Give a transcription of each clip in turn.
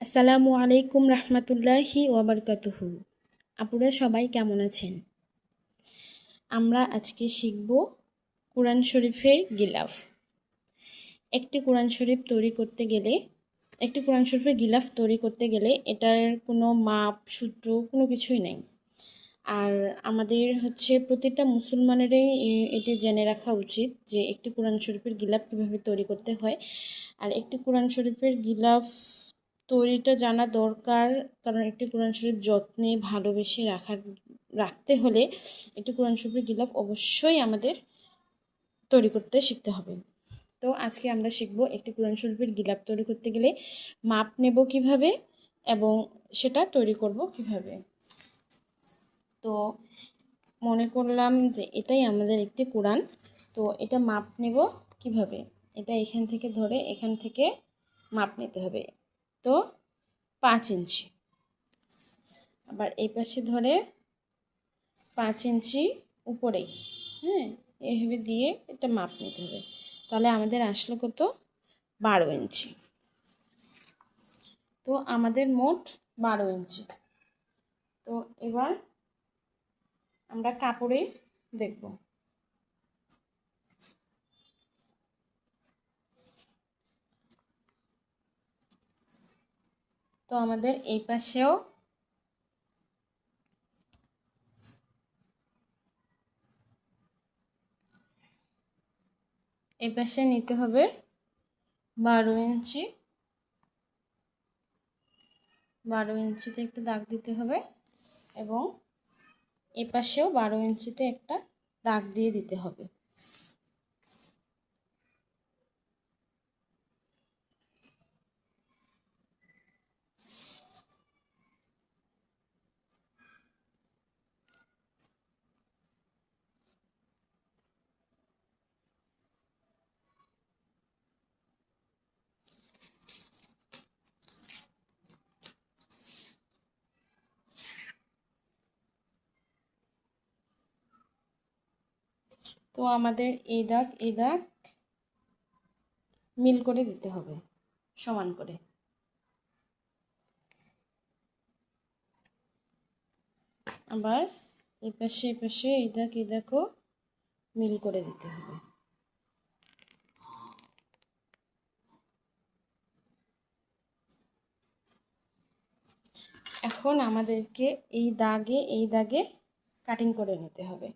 আসসালামু আলাইকুম রহমতুল্লাহি ওয়াবারকাতুহু। আপনারা সবাই কেমন আছেন? আমরা আজকে শিখব কোরআন শরীফের গিলাফ। একটি কোরআন শরীফের গিলাফ তৈরি করতে গেলে এটার কোনো মাপ সূত্র কোনো কিছুই নেই। আর আমাদের প্রতিটা মুসলমানেরই এটি জেনে রাখা উচিত যে একটি কোরআন শরীফের গিলাফ কীভাবে তৈরি করতে হয়। আর একটি কোরআন শরীফের গিলাফ তৈরিটা জানা দরকার, কারণ একটি কোরআন শরীফ যত্নে ভালোবেসে রাখতে হলে একটি কোরআন শরীফের গিলাফ অবশ্যই আমাদের তৈরি করতে শিখতে হবে। তো আজকে আমরা শিখব একটি কোরআন শরীফের গিলাফ তৈরি করতে গেলে মাপ নেব কিভাবে এবং সেটা তৈরি করব কিভাবে। তো মনে করলাম যে এটাই আমাদের একটি কোরআন, তো এটা মাপ নেব কিভাবে। এটা এখান থেকে ধরে এখান থেকে মাপ নিতে হবে। তো 5 ইঞ্চি, আবার এই পাশে ধরে 5 ইঞ্চি উপরেই, এইভাবে দিয়ে এটা মাপ নিতে হবে। তাহলে আমাদের আসলো কত? 12 ইঞ্চি। তো আমাদের মোট 12 ইঞ্চি। তো এবার আমরা কাপড়ে দেখব। তো আমাদের এই পাশেও এই পাশে নিতে হবে 12 ইঞ্চি। 12 ইঞ্চিতে একটা দাগ দিতে হবে এবং এই পাশেও 12 ইঞ্চিতে একটা দাগ দিয়ে দিতে হবে। তো আমাদের এই দাগ মিল করে দিতে হবে, সমান করে। আবার এই পাশে এই দাগও মিল করে দিতে হবে। এখন আমাদেরকে এই দাগে কাটিং করে নিতে হবে।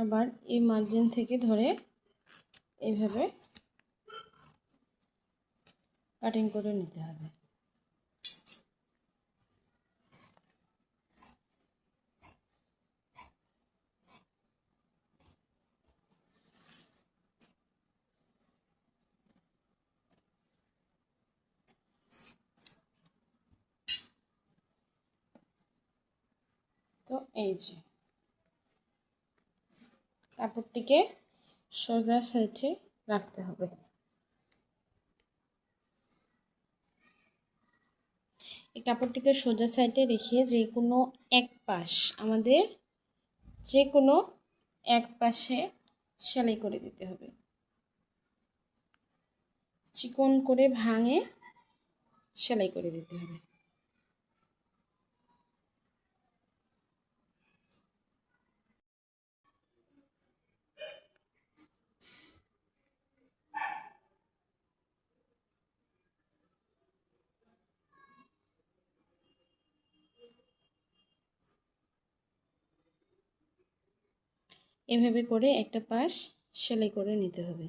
আবার এই মার্জিন থেকে ধরে এইভাবে কাটিং করে নিতে হবে। তো এই যে কাপড়টিকে সোজা সাইডে রাখতে হবে। এই কাপড়টিকে সোজা সাইডে রেখে আমাদের যে কোনো এক পাশে সেলাই করে দিতে হবে। চিকন করে ভাঙে সেলাই করে দিতে হবে। এভাবে করে একটা পাশ সেলাই করে নিতে হবে।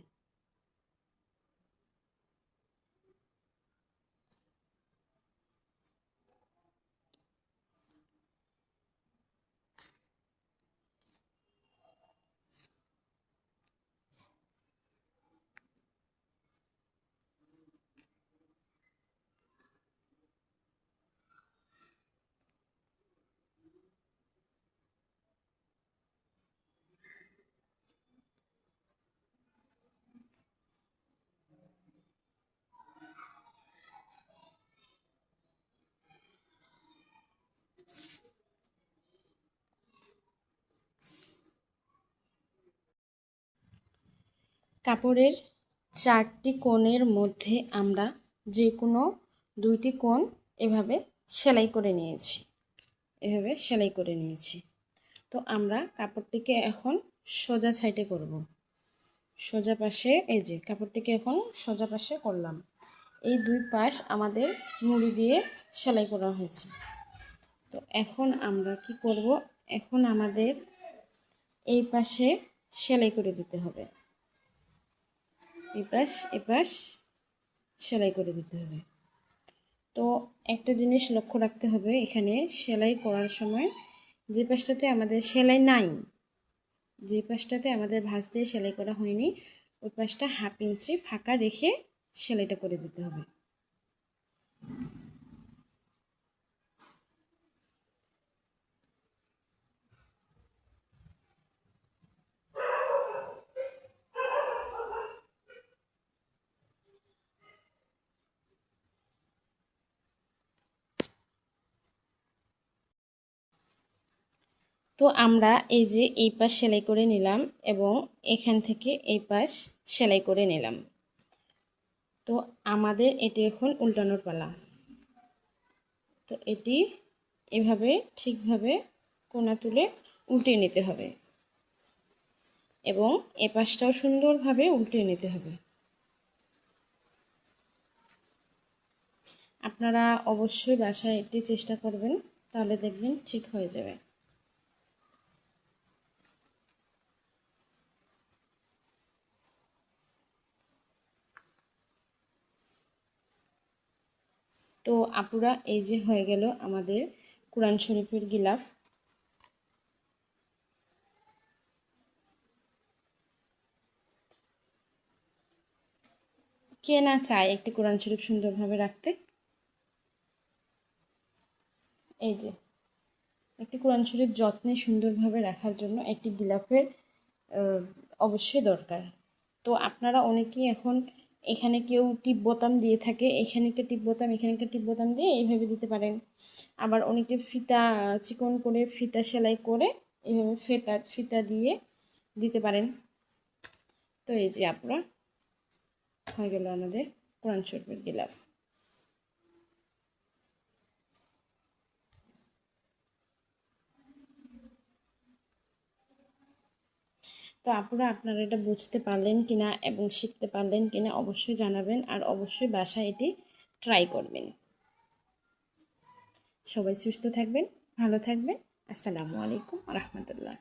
কাপড়ের 4টি কোণের মধ্যে আমরা যে কোনো 2টি কোণ এভাবে সেলাই করে নিয়েছি। তো আমরা কাপড়টিকে এখন সোজা সাইডে করব। সোজা পাশে এই যে কাপড়টিকে এখন সোজা পাশে করলাম। এই 2 পাশ আমাদের মুড়ি দিয়ে সেলাই করা হয়েছে। তো এখন আমরা কি করব, এখন আমাদের এই পাশে সেলাই করে দিতে হবে। এই পাশ সেলাই করে দিতে হবে। তো একটা জিনিস লক্ষ্য রাখতে হবে, এখানে সেলাই করার সময় যে পাশটাতে আমাদের সেলাই নাই, যে পাশটাতে আমাদের ভাঁজ দিয়ে সেলাই করা হয়নি, ওই পাশটা 1/2 ইঞ্চি ফাঁকা রেখে সেলাইটা করে দিতে হবে। তো আমরা এই যে এই পাশ সেলাই করে নিলাম এবং এখান থেকে এই পাশ সেলাই করে নিলাম। তো আমাদের এটি এখন উল্টানোর পালা। তো এটি এভাবে ঠিকভাবে কোণা তুলে উল্টিয়ে নিতে হবে এবং এ পাশটাও সুন্দরভাবে উল্টিয়ে নিতে হবে। আপনারা অবশ্যই বাসায় এটি চেষ্টা করবেন, তাহলে দেখবেন ঠিক হয়ে যাবে। তো আপুরা, এই যে হয়ে গেল আমাদের কোরআন শরীফের গিলাফ। কে না চায় একটি কোরআন শরীফ সুন্দরভাবে রাখতে? এই যে একটি কোরআন শরীফ যত্নে সুন্দরভাবে রাখার জন্য একটি গিলাফের অবশ্যই দরকার। তো আপনারা অনেকেই এখন এখানে কেউ টিপ বোতাম দিয়ে থাকে, এখানে একটা টিপ বোতাম, এখানে একটা টিপ বোতাম দিয়ে এইভাবে দিতে পারেন। আবার অনেকে ফিতা চিকন করে ফিতা সেলাই করে এইভাবে ফিতা দিয়ে দিতে পারেন। তো এই যে আপনারা হয়ে গেল আমাদের কোরআন শরীফের গিলাফ। তো আপনারা এটা বুঝতে পারলেন কিনা এবং শিখতে পারলেন কিনা অবশ্যই জানাবেন, আর অবশ্যই বাসায় এটি ট্রাই করবেন। সবাই সুস্থ থাকবেন, ভালো থাকবেন। আসসালামু আলাইকুম ওয়া রাহমাতুল্লাহ।